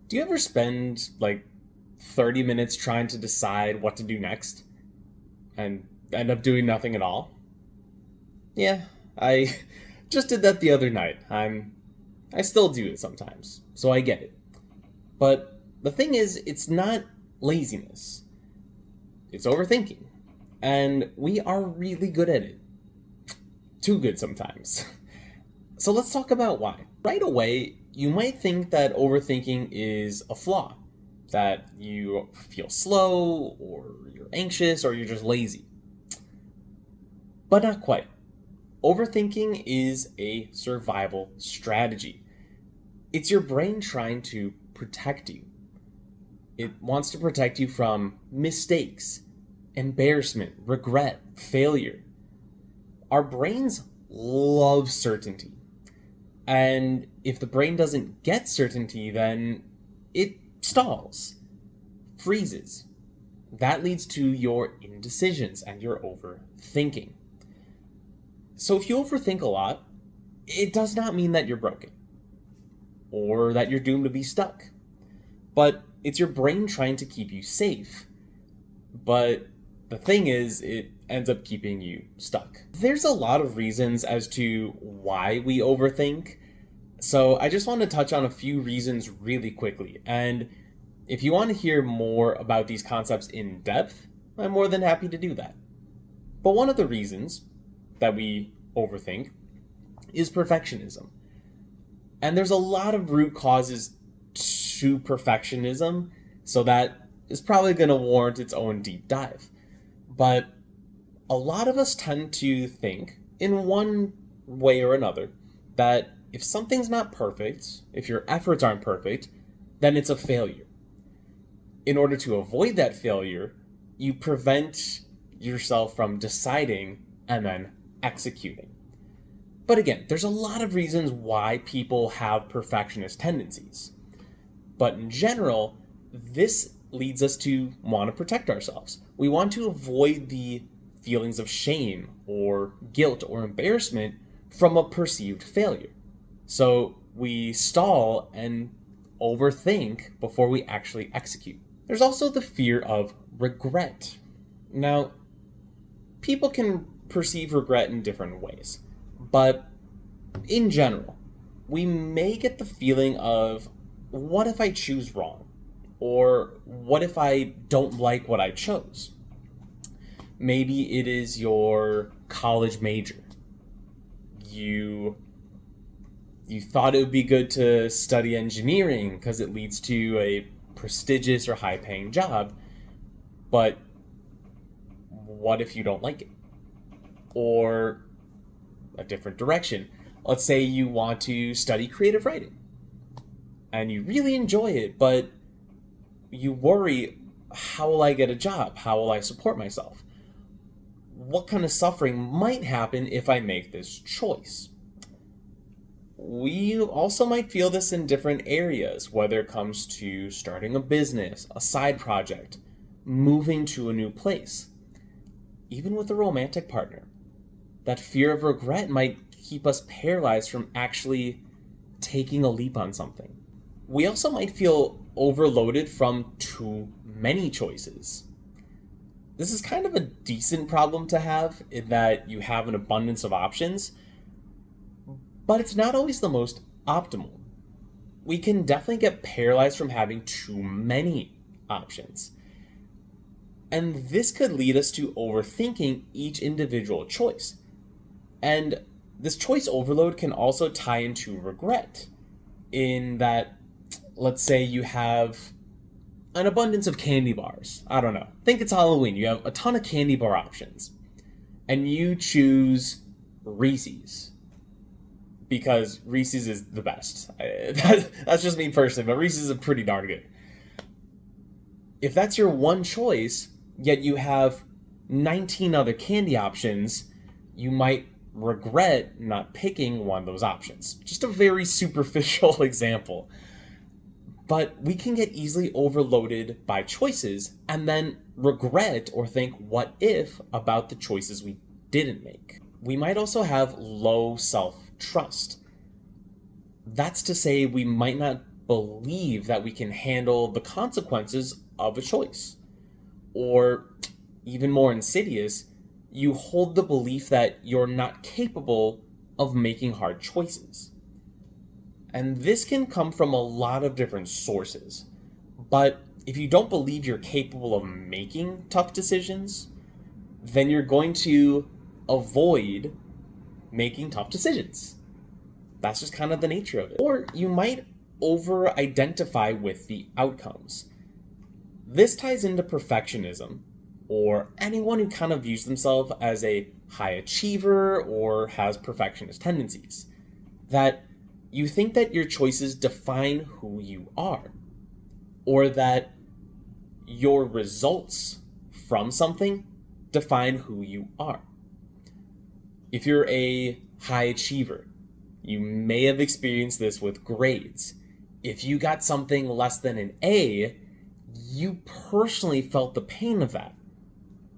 Do you ever spend like 30 minutes trying to decide what to do next and end up doing nothing at all? Yeah, I just did that the other night. I still do it sometimes, so I get it. But the thing is, it's not laziness. It's overthinking. And we are really good at it. Too good sometimes. So let's talk about why. Right away, you might think that overthinking is a flaw, that you feel slow, or you're anxious, or you're just lazy. But not quite. Overthinking is a survival strategy. It's your brain trying to protect you. It wants to protect you from mistakes, embarrassment, regret, failure. Our brains love certainty. And if the brain doesn't get certainty, then it stalls, freezes. That leads to your indecisions and your overthinking. So if you overthink a lot, it does not mean that you're broken or that you're doomed to be stuck. But it's your brain trying to keep you safe. But the thing is, it ends up keeping you stuck. There's a lot of reasons as to why we overthink. So I just want to touch on a few reasons really quickly. And if you want to hear more about these concepts in depth, I'm more than happy to do that. But one of the reasons that we overthink is perfectionism. And there's a lot of root causes to perfectionism, so that is probably going to warrant its own deep dive. But a lot of us tend to think, in one way or another, that if something's not perfect, if your efforts aren't perfect, then it's a failure. In order to avoid that failure, you prevent yourself from deciding and then executing. But again, there's a lot of reasons why people have perfectionist tendencies. But in general, this leads us to want to protect ourselves. We want to avoid the feelings of shame or guilt or embarrassment from a perceived failure. So we stall and overthink before we actually execute. There's also the fear of regret. Now, people can perceive regret in different ways, but in general, we may get the feeling of, what if I choose wrong? Or what if I don't like what I chose? Maybe it is your college major. You thought it would be good to study engineering because it leads to a prestigious or high paying job, but what if you don't like it? Or a different direction. Let's say you want to study creative writing and you really enjoy it, but you worry, how will I get a job? How will I support myself? What kind of suffering might happen if I make this choice? We also might feel this in different areas, whether it comes to starting a business, a side project, moving to a new place, even with a romantic partner. That fear of regret might keep us paralyzed from actually taking a leap on something. We also might feel overloaded from too many choices. This is kind of a decent problem to have, in that you have an abundance of options, but it's not always the most optimal. We can definitely get paralyzed from having too many options. And this could lead us to overthinking each individual choice. And this choice overload can also tie into regret, in that, let's say you have an abundance of candy bars. I don't know. Think it's Halloween. You have a ton of candy bar options. And you choose Reese's, because Reese's is the best. That's just me personally, but Reese's is pretty darn good. If that's your one choice, yet you have 19 other candy options, you might regret not picking one of those options. Just a very superficial example. But we can get easily overloaded by choices and then regret or think, what if, about the choices we didn't make. We might also have low self-trust. That's to say, we might not believe that we can handle the consequences of a choice. Or, even more insidious, you hold the belief that you're not capable of making hard choices. And this can come from a lot of different sources. But if you don't believe you're capable of making tough decisions, then you're going to avoid making tough decisions. That's just kind of the nature of it. Or you might over-identify with the outcomes. This ties into perfectionism, or anyone who kind of views themselves as a high achiever or has perfectionist tendencies. That you think that your choices define who you are, or that your results from something define who you are. If you're a high achiever, you may have experienced this with grades. If you got something less than an A, you personally felt the pain of that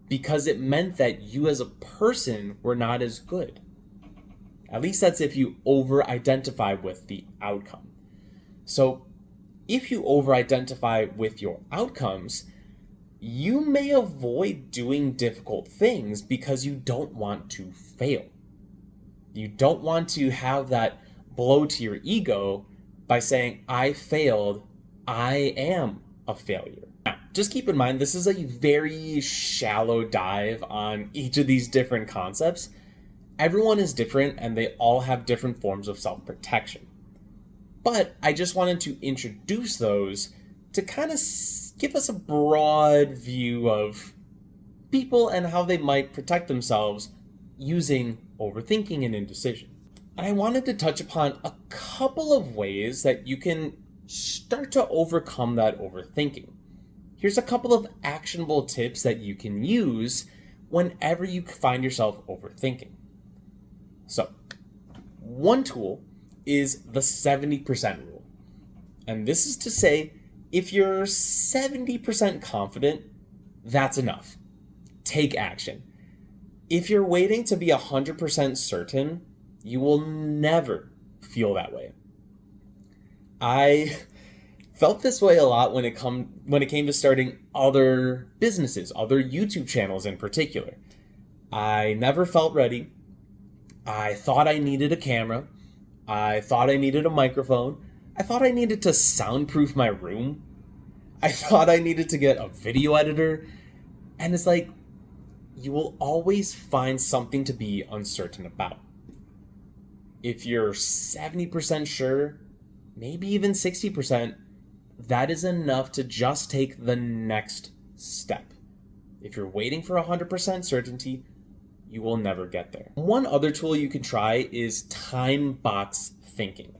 because it meant that you as a person were not as good. At least that's if you over-identify with the outcome. So if you over-identify with your outcomes, you may avoid doing difficult things because you don't want to fail. You don't want to have that blow to your ego by saying, I failed, I am a failure. Now, just keep in mind, this is a very shallow dive on each of these different concepts. Everyone is different and they all have different forms of self-protection. But I just wanted to introduce those to kind of give us a broad view of people and how they might protect themselves using overthinking and indecision. And I wanted to touch upon a couple of ways that you can start to overcome that overthinking. Here's a couple of actionable tips that you can use whenever you find yourself overthinking. So, one tool is the 70% rule. And this is to say, if you're 70% confident, that's enough. Take action. If you're waiting to be 100% certain, you will never feel that way. I felt this way a lot when it came to starting other businesses, other YouTube channels in particular. I never felt ready. I thought I needed a camera. I thought I needed a microphone. I thought I needed to soundproof my room. I thought I needed to get a video editor. And it's like, you will always find something to be uncertain about. If you're 70% sure, maybe even 60%, that is enough to just take the next step. If you're waiting for 100% certainty, you will never get there. One other tool you can try is time box thinking.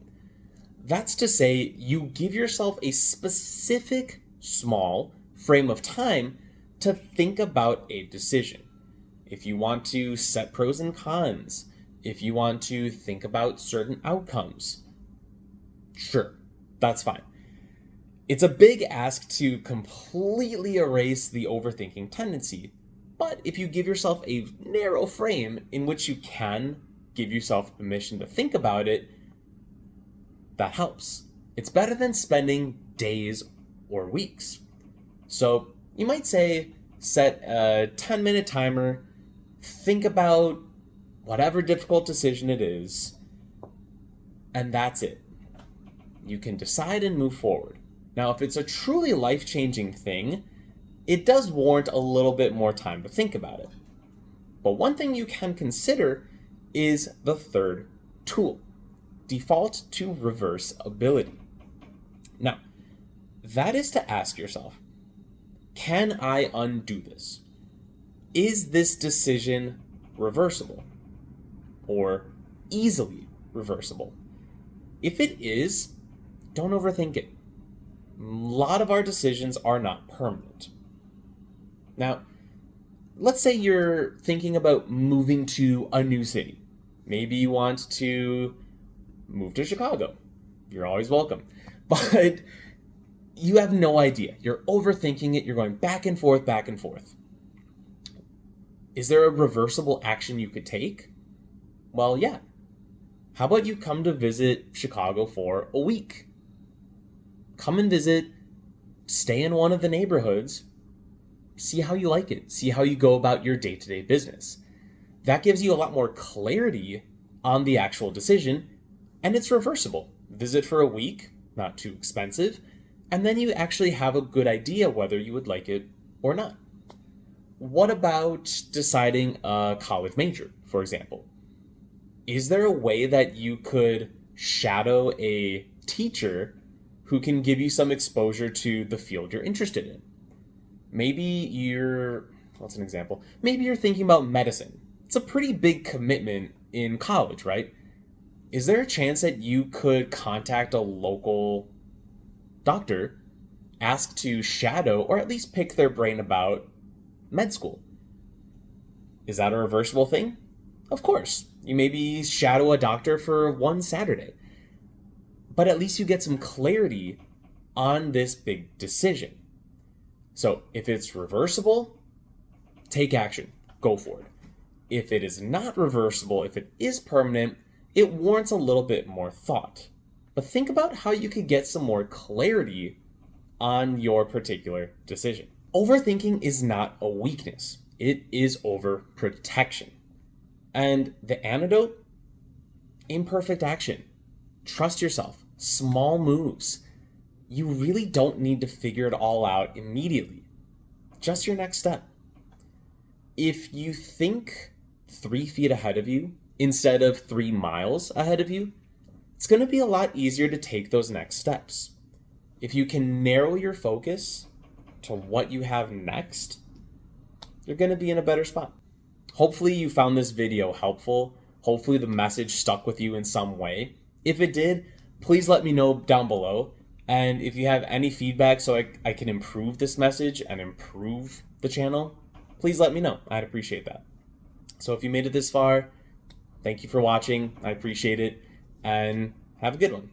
That's to say, you give yourself a specific small frame of time to think about a decision. If you want to set pros and cons, if you want to think about certain outcomes, sure, that's fine. It's a big ask to completely erase the overthinking tendency, but if you give yourself a narrow frame in which you can give yourself permission to think about it, that helps. It's better than spending days or weeks. So you might say, set a 10-minute timer, think about whatever difficult decision it is, and that's it. You can decide and move forward. Now, if it's a truly life-changing thing, it does warrant a little bit more time to think about it. But one thing you can consider is the third tool, default to reverse ability. Now, that is to ask yourself, can I undo this? Is this decision reversible or easily reversible? If it is, don't overthink it. A lot of our decisions are not permanent. Now, let's say you're thinking about moving to a new city. Maybe you want to move to Chicago. You're always welcome. But you have no idea. You're overthinking it. You're going back and forth, back and forth. Is there a reversible action you could take? Well, yeah. How about you come to visit Chicago for a week? Come and visit, stay in one of the neighborhoods, see how you like it, see how you go about your day-to-day business. That gives you a lot more clarity on the actual decision, and it's reversible. Visit for a week, not too expensive, and then you actually have a good idea whether you would like it or not. What about deciding a college major, for example? Is there a way that you could shadow a teacher who can give you some exposure to the field you're interested in? Maybe what's an example? Maybe you're thinking about medicine. It's a pretty big commitment in college, right? Is there a chance that you could contact a local doctor, ask to shadow or at least pick their brain about med school? Is that a reversible thing? Of course. You maybe shadow a doctor for one Saturday. But at least you get some clarity on this big decision. So if it's reversible, take action. Go for it. If it is not reversible, if it is permanent, it warrants a little bit more thought. But think about how you could get some more clarity on your particular decision. Overthinking is not a weakness. It is overprotection. And the antidote? Imperfect action. Trust yourself. Small moves. You really don't need to figure it all out immediately. Just your next step. If you think 3 feet ahead of you instead of 3 miles ahead of you, it's going to be a lot easier to take those next steps. If you can narrow your focus to what you have next, you're going to be in a better spot. Hopefully you found this video helpful. Hopefully the message stuck with you in some way. If it did, please let me know down below. And if you have any feedback so I can improve this message and improve the channel, please let me know. I'd appreciate that. So if you made it this far, thank you for watching. I appreciate it. And have a good one.